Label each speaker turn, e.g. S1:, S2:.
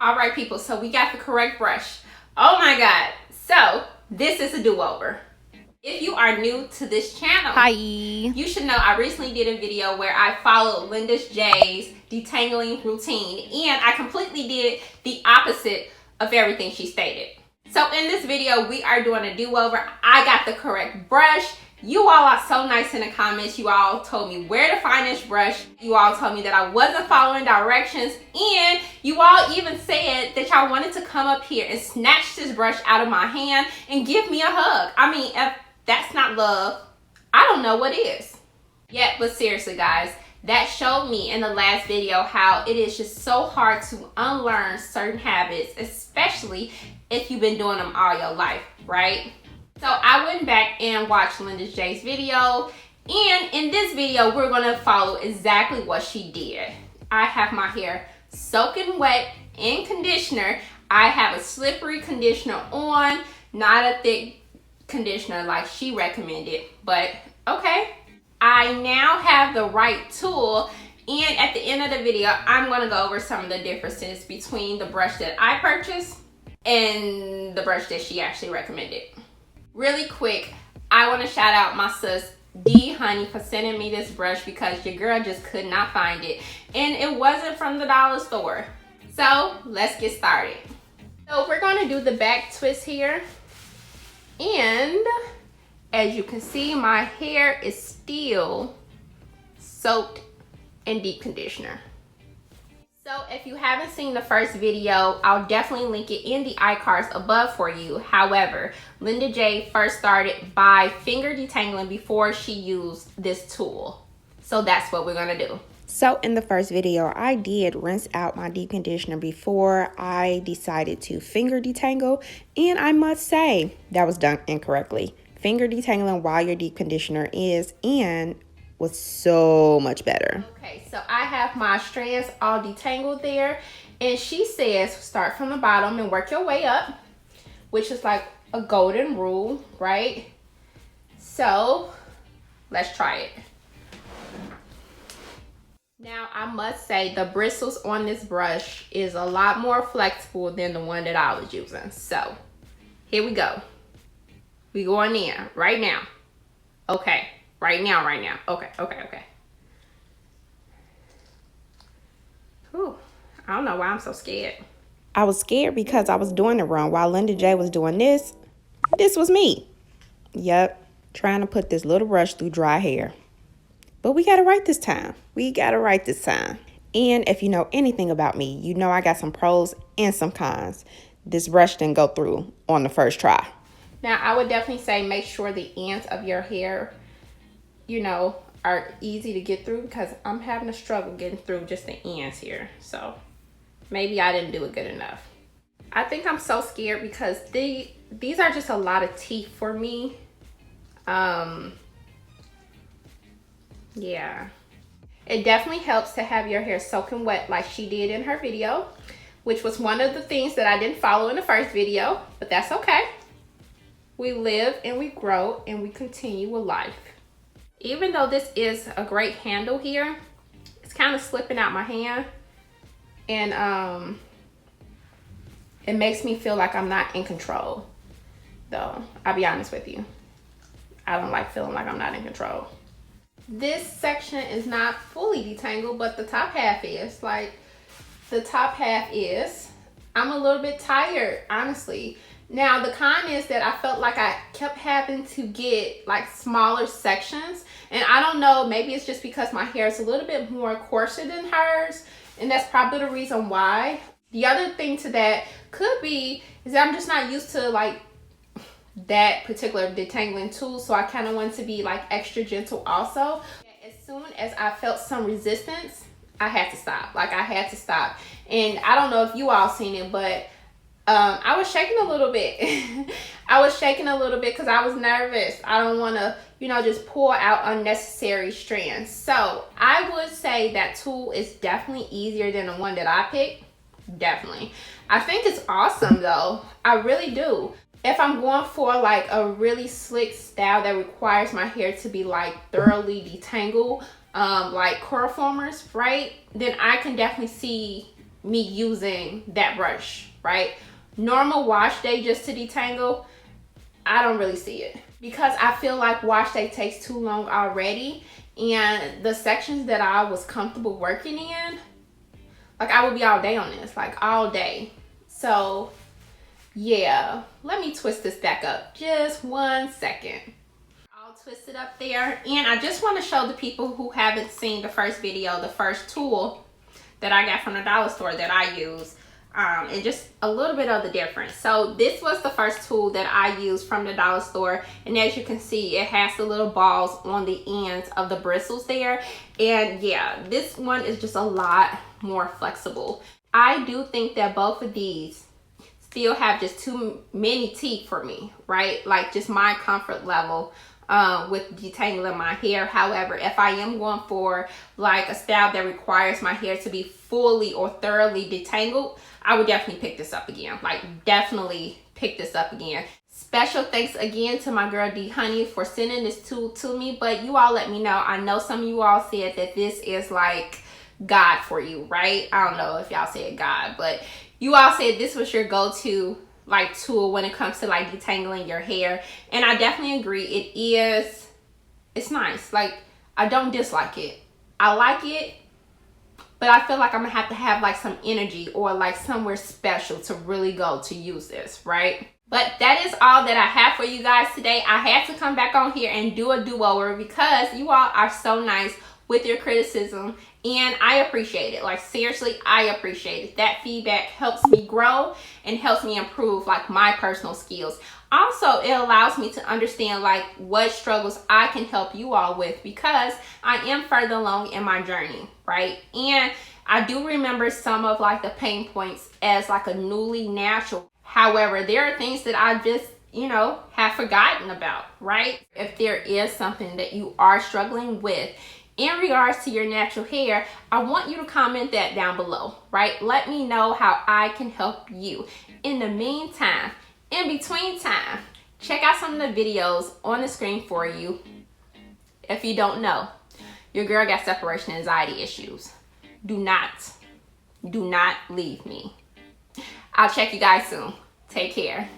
S1: All right, people, so we got the correct brush. Oh my God. So this is a do-over. If you are new to this channel,
S2: hi,
S1: you should know I recently did a video where I followed Lynda Jay's detangling routine, and I completely did the opposite of everything she stated. So in this video, we are doing a do-over. I got the correct brush. You all are so nice in the comments. You all told me where to find this brush. You all told me that I wasn't following directions. And you all even said that y'all wanted to come up here and snatch this brush out of my hand and give me a hug. I mean, if that's not love, I don't know what is. Yeah, but seriously, guys, that showed me in the last video how it is just so hard to unlearn certain habits, especially if you've been doing them all your life, right? So I went back and watched Lynda Jay's video, and in this video, we're gonna follow exactly what she did. I have my hair soaking wet in conditioner. I have a slippery conditioner on, not a thick conditioner like she recommended, but okay. I now have the right tool, and at the end of the video, I'm gonna go over some of the differences between the brush that I purchased and the brush that she actually recommended. Really quick, I want to shout out my sis D Honey for sending me this brush because your girl just could not find it, and it wasn't from the dollar store. So let's get started. So we're going to do the back twist here, and as you can see, my hair is still soaked in deep conditioner. So if you haven't seen the first video, I'll definitely link it in the iCards above for you. However, Lynda Jay first started by finger detangling before she used this tool. So that's what we're gonna do.
S2: So in the first video, I did rinse out my deep conditioner before I decided to finger detangle. And I must say, that was done incorrectly. Finger detangling while your deep conditioner is in was so much better.
S1: Okay, so I have my strands all detangled there, and she says start from the bottom and work your way up, which is like a golden rule, right? So let's try it. Now I must say the bristles on this brush is a lot more flexible than the one that I was using. So here we go. We going in right now. Okay. Right now. Okay. Whew. I don't know why I'm so scared.
S2: I was scared because I was doing it wrong. While Lynda Jay was doing this was me. Yep, trying to put this little brush through dry hair. But we got it right this time. And if you know anything about me, you know I got some pros and some cons. This brush didn't go through on the first try.
S1: Now, I would definitely say make sure the ends of your hair, you know, are easy to get through, because I'm having a struggle getting through just the ends here. So maybe I didn't do it good enough. I think I'm so scared because these are just a lot of teeth for me. Yeah. It definitely helps to have your hair soaking wet like she did in her video, which was one of the things that I didn't follow in the first video, but that's okay. We live and we grow and we continue with life. Even though this is a great handle here, it's kind of slipping out my hand, and it makes me feel like I'm not in control. Though, I'll be honest with you, I don't like feeling like I'm not in control. This section is not fully detangled, but the top half is. Like, the top half is. I'm a little bit tired, honestly. Now, the con is that I felt like I kept having to get like smaller sections, and I don't know, maybe it's just because my hair is a little bit more coarser than hers, and that's probably the reason why. The other thing to that could be is that I'm just not used to like that particular detangling tool, so I kind of want to be like extra gentle also. As soon as I felt some resistance, I had to stop. And I don't know if you all seen it, but I was shaking a little bit. Because I was nervous. I don't want to, you know, just pull out unnecessary strands. So I would say that tool is definitely easier than the one that I picked. Definitely. I think it's awesome though. I really do. If I'm going for like a really slick style that requires my hair to be like thoroughly detangled, like curl formers, right? Then I can definitely see me using that brush, right? Normal wash day just to detangle, I don't really see it, because I feel like wash day takes too long already, and the sections that I was comfortable working in, like I would be all day on this, like all day. So yeah, let me twist this back up just 1 second. I'll twist it up there, and I just want to show the people who haven't seen the first video, the first tool that I got from the dollar store that I use, and just a little bit of the difference. So this was the first tool that I used from the dollar store, and as you can see, it has the little balls on the ends of the bristles there. And yeah, this one is just a lot more flexible. I do think that both of these still have just too many teeth for me, right? Like just my comfort level with detangling my hair. However, if I am going for like a style that requires my hair to be fully or thoroughly detangled, I would definitely pick this up again. Like definitely pick this up again. Special thanks again to my girl D Honey for sending this tool to me. But you all let me know. I know some of you all said that this is like God for you, right? I don't know if y'all said God, but you all said this was your go-to like tool when it comes to like detangling your hair, and I definitely agree. It's nice. Like I don't dislike it. I like it, but I feel like I'm gonna have to have like some energy or like somewhere special to really go to use this, right? But that is all that I have for you guys today. I had to come back on here and do a do-over because you all are so nice with your criticism, and I appreciate it. Like seriously, I appreciate it. That feedback helps me grow and helps me improve like my personal skills. Also, it allows me to understand like what struggles I can help you all with, because I am further along in my journey, right? And I do remember some of like the pain points as like a newly natural. However, there are things that I just, you know, have forgotten about, right? If there is something that you are struggling with in regards to your natural hair, I want you to comment that down below, right? Let me know how I can help you. In the meantime, in between time, check out some of the videos on the screen for you. If you don't know, your girl got separation anxiety issues. Do not leave me. I'll check you guys soon. Take care.